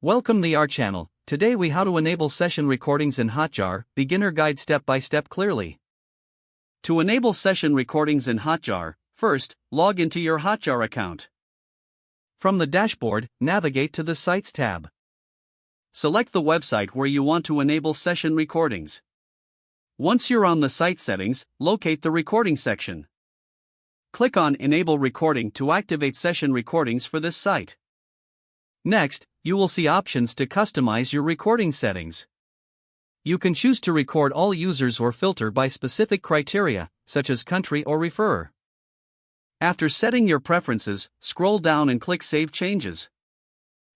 Welcome to our channel. Today we how to enable session recordings in Hotjar, beginner guide step by step clearly. To enable session recordings in Hotjar, first, log into your Hotjar account. From the dashboard, navigate to the Sites tab. Select the website where you want to enable session recordings. Once you're on the site settings, locate the recording section. Click on Enable Recording to activate session recordings for this site. Next, you will see options to customize your recording settings. You can choose to record all users or filter by specific criteria, such as country or referrer. After setting your preferences, scroll down and click Save Changes.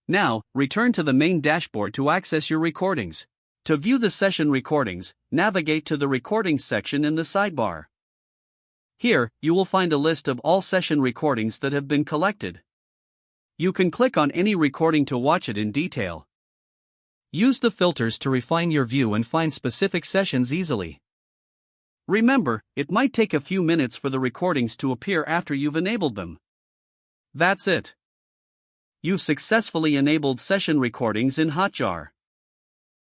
Now, return to the main dashboard to access your recordings. To view the session recordings, navigate to the Recordings section in the sidebar. Here, you will find a list of all session recordings that have been collected. You can click on any recording to watch it in detail. Use the filters to refine your view and find specific sessions easily. Remember, it might take a few minutes for the recordings to appear after you've enabled them. That's it. You've successfully enabled session recordings in Hotjar.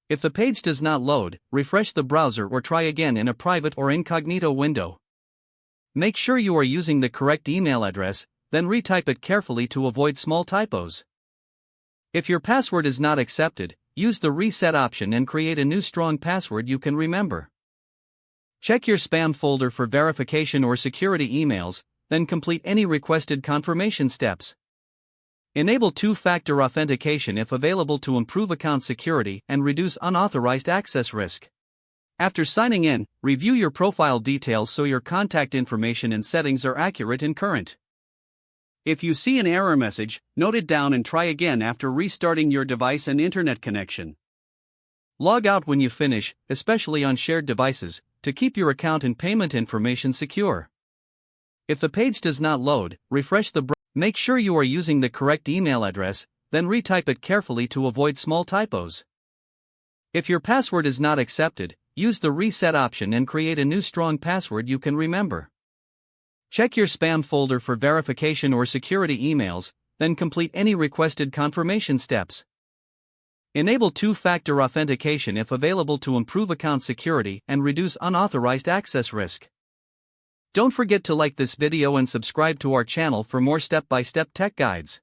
If the page does not load, refresh the browser or try again in a private or incognito window. Make sure you are using the correct email address, then retype it carefully to avoid small typos. If your password is not accepted, use the reset option and create a new strong password you can remember. Check your spam folder for verification or security emails, then complete any requested confirmation steps. Enable two-factor authentication if available to improve account security and reduce unauthorized access risk. After signing in, review your profile details so your contact information and settings are accurate and current. If you see an error message, note it down and try again after restarting your device and internet connection. Log out when you finish, especially on shared devices, to keep your account and payment information secure. If the page does not load, refresh the browser. Make sure you are using the correct email address, then retype it carefully to avoid small typos. If your password is not accepted, use the reset option and create a new strong password you can remember. Check your spam folder for verification or security emails, then complete any requested confirmation steps. Enable two-factor authentication if available to improve account security and reduce unauthorized access risk. Don't forget to like this video and subscribe to our channel for more step-by-step tech guides.